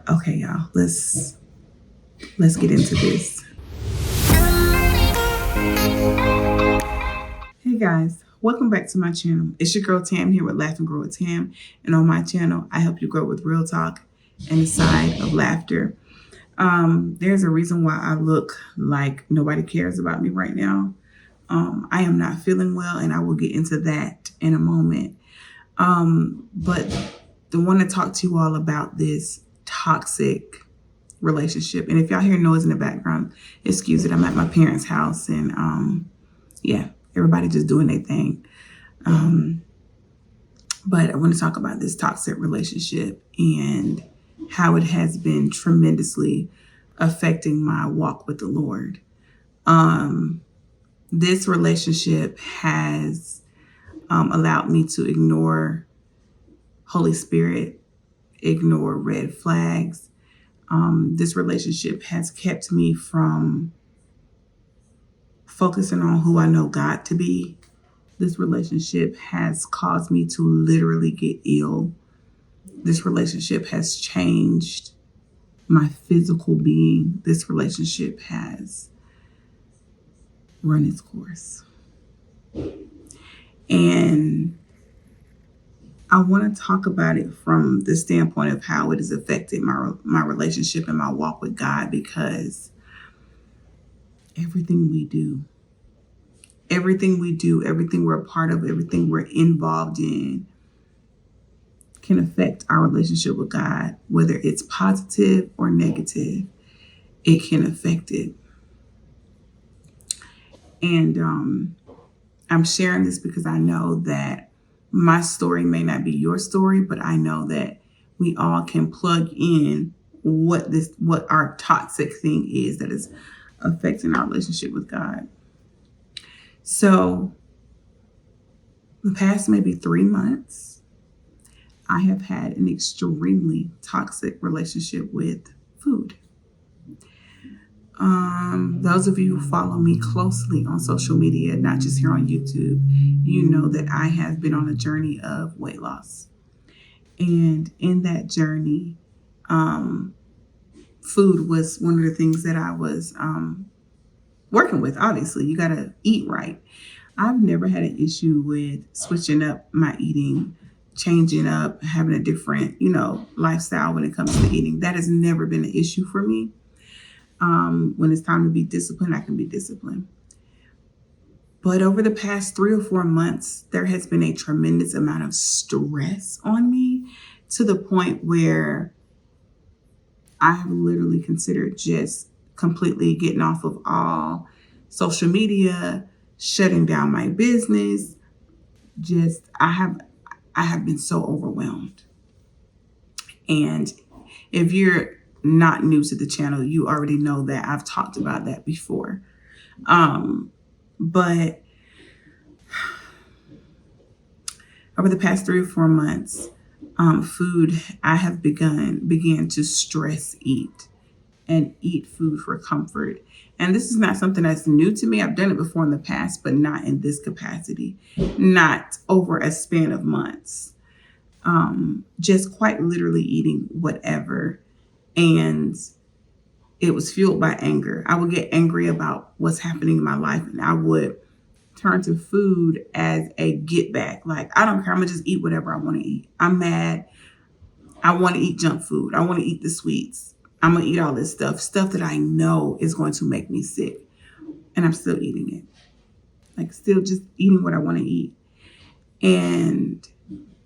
Okay, y'all, let's get into this. Hey guys, welcome back to my channel. It's your girl Tam here with Laugh and Grow with Tam, and on my channel, I help you grow with real talk and a side of laughter. There's a reason why I look like nobody cares about me right now. I am not feeling well, and I will get into that in a moment. But I want to talk to you all about this toxic relationship. And if y'all hear noise in the background, excuse it. I'm at my parents' house, and yeah, everybody just doing their thing. But I want to talk about this toxic relationship and how it has been tremendously affecting my walk with the Lord. This relationship has allowed me to ignore Holy Spirit, ignore red flags. This relationship has kept me from focusing on who I know God to be. This relationship has caused me to literally get ill. This relationship has changed my physical being. This relationship has run its course. And I want to talk about it from the standpoint of how it has affected my relationship and my walk with God, because everything we do, everything we're a part of, everything we're involved in can affect our relationship with God, whether it's positive or negative. It can affect it. And I'm sharing this because I know that my story may not be your story, but I know that we all can plug in what our toxic thing is that is affecting our relationship with God. So the past maybe 3 months, I have had an extremely toxic relationship with food. Those of you who follow me closely on social media, not just here on YouTube, you know that I have been on a journey of weight loss. And in that journey, food was one of the things that I was working with. Obviously, you got to eat right. I've never had an issue with switching up my eating, changing up, having a different, lifestyle when it comes to eating. That has never been an issue for me. When it's time to be disciplined, I can be disciplined. But over the past 3 or 4 months, there has been a tremendous amount of stress on me, to the point where I have literally considered just completely getting off of all social media, shutting down my business. I have been so overwhelmed. And if you're not new to the channel, you already know that I've talked about that before. But over the past 3 or 4 months, food, I have began to stress eat and eat food for comfort. And this is not something that's new to me. I've done it before in the past, but not in this capacity, not over a span of months. Just quite literally eating whatever. And it was fueled by anger. I would get angry about what's happening in my life, and I would turn to food as a get back. Like, I don't care. I'm going to just eat whatever I want to eat. I'm mad. I want to eat junk food. I want to eat the sweets. I'm going to eat all this stuff that I know is going to make me sick. And I'm still eating it. Like, still just eating what I want to eat. And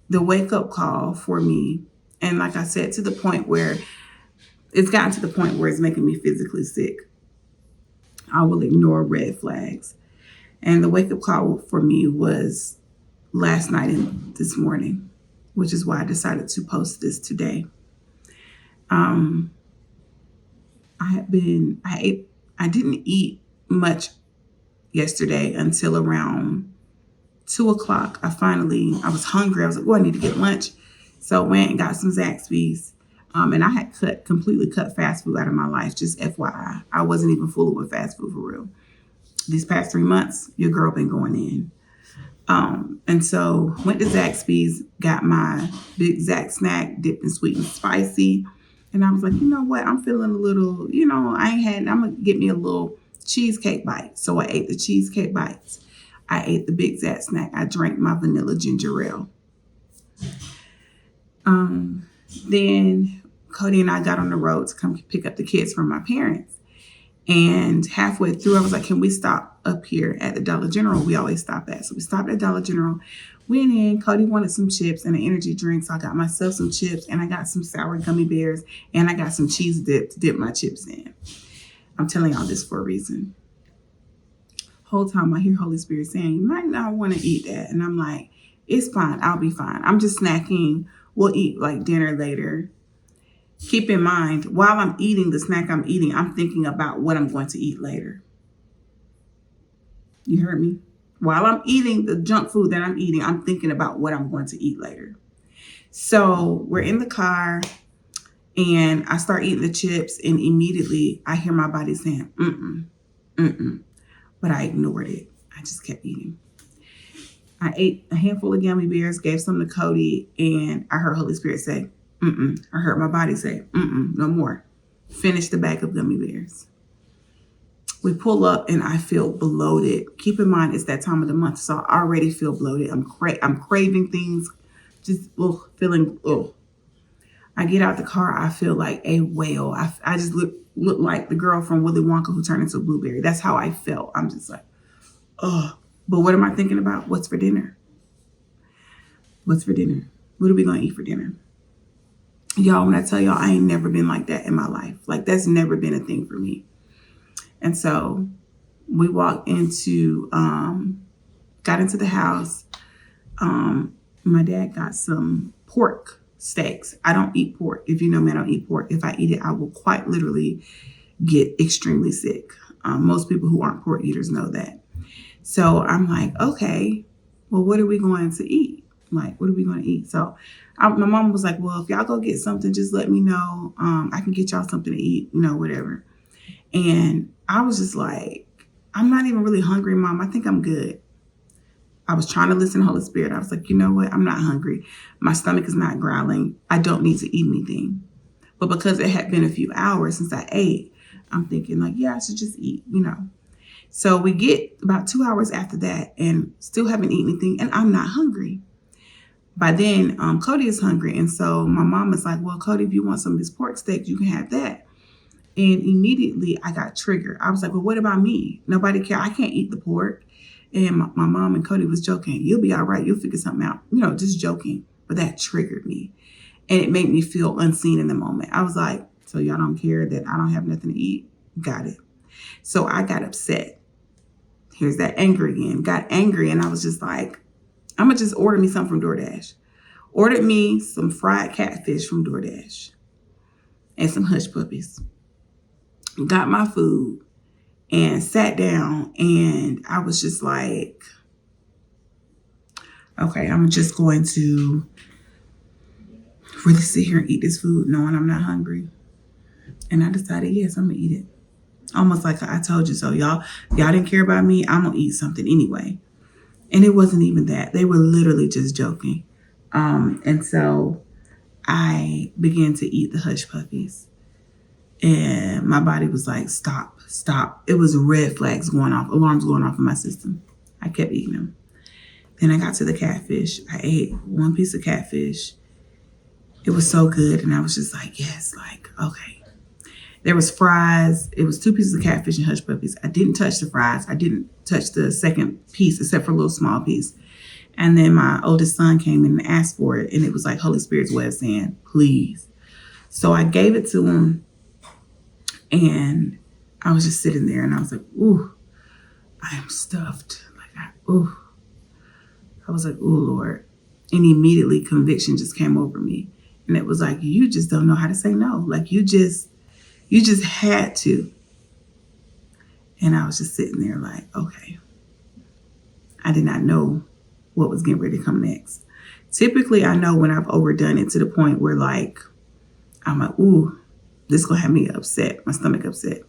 the wake up call for me, and like I said, to the point where it's gotten to the point where it's making me physically sick. I will ignore red flags. And the wake up call for me was last night and this morning, which is why I decided to post this today. I didn't eat much yesterday until around 2:00. I was hungry. I was like, I need to get lunch. So I went and got some Zaxby's. And I had completely cut fast food out of my life, just FYI. I wasn't even fooling with fast food for real. These past 3 months, your girl been going in. And so went to Zaxby's, got my big Zax snack dipped in sweet and spicy. And I was like, you know what? I'm feeling a little, I'm going to get me a little cheesecake bite. So I ate the cheesecake bites. I ate the Big Zat snack. I drank my vanilla ginger ale. Then Cody and I got on the road to come pick up the kids from my parents. And halfway through, I was like, can we stop up here at the Dollar General? We always stop at. So we stopped at Dollar General. Went in. Cody wanted some chips and an energy drink. So I got myself some chips and I got some sour gummy bears and I got some cheese dip to dip my chips in. I'm telling y'all this for a reason. Whole time I hear Holy Spirit saying, you might not want to eat that. And I'm like, it's fine. I'll be fine. I'm just snacking. We'll eat like dinner later. Keep in mind, while I'm eating the snack I'm eating, I'm thinking about what I'm going to eat later. You heard me? While I'm eating the junk food that I'm eating, I'm thinking about what I'm going to eat later. So we're in the car and I start eating the chips and immediately I hear my body saying, but I ignored it. I just kept eating. I ate a handful of gummy bears, gave some to Cody, and I heard Holy Spirit say, I heard my body say, no more. Finish the bag of gummy bears. We pull up and I feel bloated. Keep in mind, it's that time of the month, so I already feel bloated. I'm craving things, just feeling. I get out the car, I feel like a whale. I just look like the girl from Willy Wonka who turned into a blueberry. That's how I felt. I'm just like, oh. But what am I thinking about? What's for dinner? What's for dinner? What are we going to eat for dinner? Y'all, when I tell y'all, I ain't never been like that in my life. Like, that's never been a thing for me. And so we walked into, got into the house. My dad got some pork steaks. I don't eat pork. If you know me, I don't eat pork. If I eat it, I will quite literally get extremely sick. Most people who aren't pork eaters know that. So I'm like, okay, well, what are we going to eat? Like, what are we going to eat? So my mom was like, well, if y'all go get something, just let me know. I can get y'all something to eat, whatever. And I was just like, I'm not even really hungry, Mom. I think I'm good. I was trying to listen to Holy Spirit. I was like, you know what? I'm not hungry. My stomach is not growling. I don't need to eat anything. But because it had been a few hours since I ate, I'm thinking like, yeah, I should just eat, So we get about 2 hours after that and still haven't eaten anything. And I'm not hungry. By then, Cody is hungry. And so my mom is like, well, Cody, if you want some of this pork steak, you can have that. And immediately I got triggered. I was like, well, what about me? Nobody care. I can't eat the pork. And my mom and Cody was joking. You'll be all right. You'll figure something out. Just joking. But that triggered me. And it made me feel unseen in the moment. I was like, so y'all don't care that I don't have nothing to eat? Got it. So I got upset. Here's that anger again. Got angry. And I was just like, I'm going to just order me something from DoorDash. Ordered me some fried catfish from DoorDash. And some hush puppies. Got my food. And sat down. And I was just like, okay, I'm just going to really sit here and eat this food knowing I'm not hungry. And I decided, yes, I'm going to eat it. Almost like I told you so. Y'all didn't care about me. I'm going to eat something anyway. And it wasn't even that. They were literally just joking. And so I began to eat the hush puppies. And my body was like, stop. It was red flags going off, alarms going off in my system. I kept eating them. Then I got to the catfish. I ate one piece of catfish. It was so good. And I was just like, yes, like, okay. There was fries. It was 2 pieces of catfish and hush puppies. I didn't touch the fries. I didn't touch the second piece except for a little small piece. And then my oldest son came in and asked for it. And it was like Holy Spirit's way of saying, please. So I gave it to him. And I was just sitting there and I was like, ooh, I am stuffed. I was like, ooh, Lord. And immediately conviction just came over me. And it was like, you just don't know how to say no. Like you just had to. And I was just sitting there like, okay. I did not know what was getting ready to come next. Typically, I know when I've overdone it to the point where like, I'm like, ooh, this is going to have me upset, my stomach upset.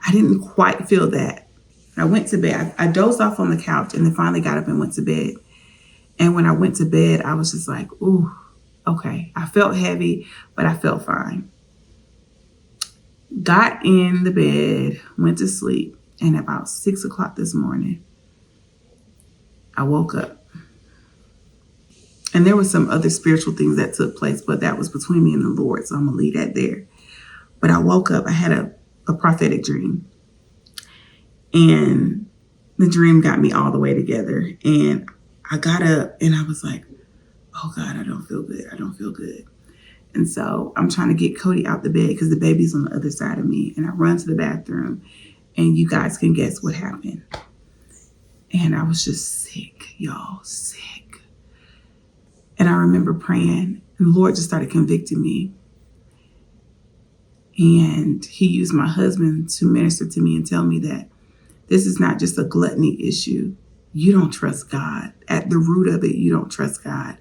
I didn't quite feel that. I went to bed. I dozed off on the couch and then finally got up and went to bed. And when I went to bed, I was just like, ooh, okay. I felt heavy, but I felt fine. got in the bed, went to sleep, and about 6 o'clock this morning, I woke up. And there were some other spiritual things that took place, but that was between me and the Lord, so I'm going to leave that there. But I woke up, I had a prophetic dream. And the dream got me all the way together. And I got up and I was like, oh God, I don't feel good. I don't feel good. And so I'm trying to get Cody out the bed because the baby's on the other side of me. And I run to the bathroom and you guys can guess what happened. And I was just sick, y'all, sick. And I remember praying and the Lord just started convicting me. And he used my husband to minister to me and tell me that this is not just a gluttony issue. You don't trust God. At the root of it, you don't trust God.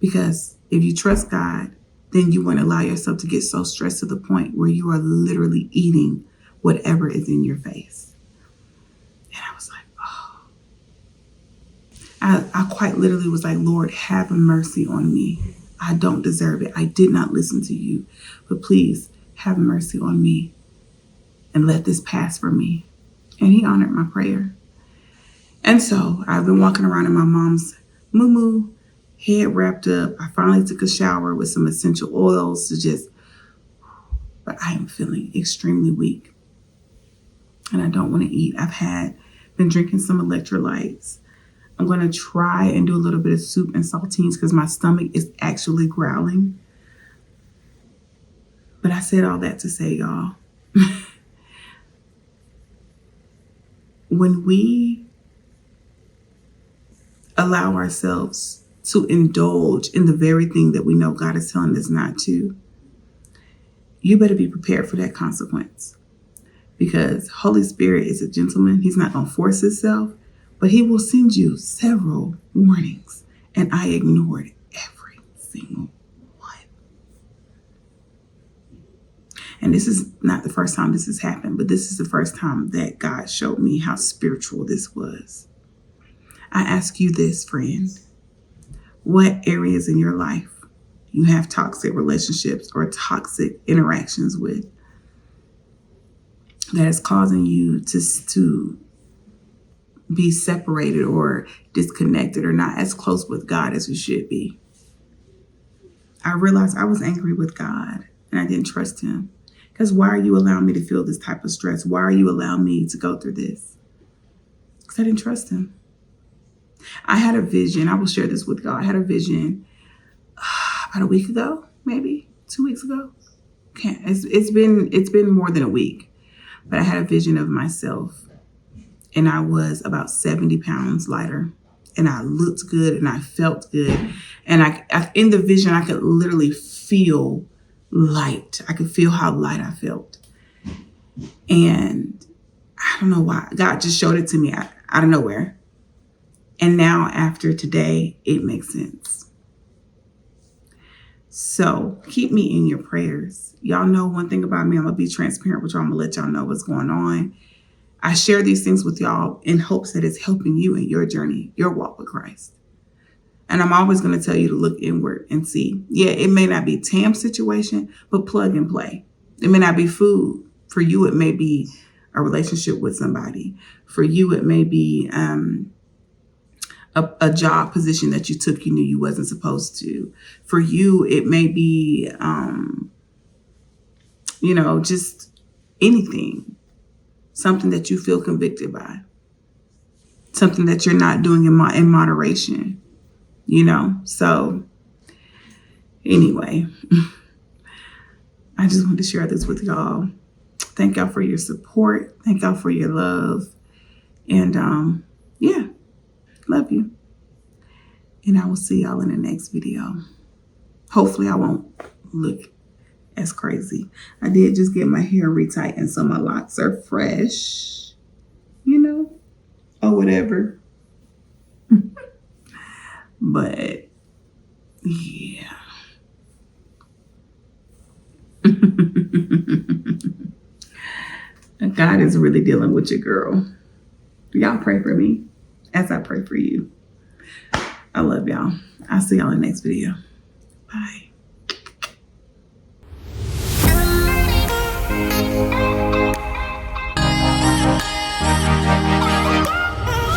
Because if you trust God, then you wouldn't allow yourself to get so stressed to the point where you are literally eating whatever is in your face. And I was like, oh. I quite literally was like, Lord, have mercy on me. I don't deserve it. I did not listen to you. But please have mercy on me and let this pass for me. And he honored my prayer. And so I've been walking around in my mom's muumuu, head wrapped up. I finally took a shower with some essential oils but I am feeling extremely weak. And I don't want to eat. Been drinking some electrolytes. I'm going to try and do a little bit of soup and saltines because my stomach is actually growling. But I said all that to say, y'all, when we allow ourselves to indulge in the very thing that we know God is telling us not to, you better be prepared for that consequence. Because Holy Spirit is a gentleman. He's not going to force himself, but he will send you several warnings. And I ignored every single one. And this is not the first time this has happened, but this is the first time that God showed me how spiritual this was. I ask you this, friend. What areas in your life you have toxic relationships or toxic interactions with that is causing you to be separated or disconnected or not as close with God as you should be? I realized I was angry with God and I didn't trust him. Because why are you allowing me to feel this type of stress? Why are you allowing me to go through this? Because I didn't trust him. I had a vision. I will share this with y'all. I had a vision about a week ago, maybe 2 weeks ago. It's been more than a week. But I had a vision of myself. And I was about 70 pounds lighter. And I looked good and I felt good. And I in the vision, I could literally feel light. I could feel how light I felt. And I don't know why. God just showed it to me out of nowhere. And now after today, it makes sense. So keep me in your prayers. Y'all know one thing about me. I'm going to be transparent with y'all. I'm going to let y'all know what's going on. I share these things with y'all in hopes that it's helping you in your journey, your walk with Christ. And I'm always going to tell you to look inward and see. Yeah, it may not be Tam's situation, but plug and play. It may not be food. For you, it may be a relationship with somebody. For you, it may be a job position that you took you knew you wasn't supposed to. For you, it may be, just anything. Something that you feel convicted by. Something that you're not doing in moderation. So anyway, I just wanted to share this with y'all. Thank y'all for your support. Thank y'all for your love. And love you. And I will see y'all in the next video. Hopefully I won't look as crazy. I did just get my hair retightened, so my locks are fresh, or whatever. But yeah. God is really dealing with your girl. Y'all pray for me as I pray for you. I love y'all. I'll see y'all in the next video. Bye.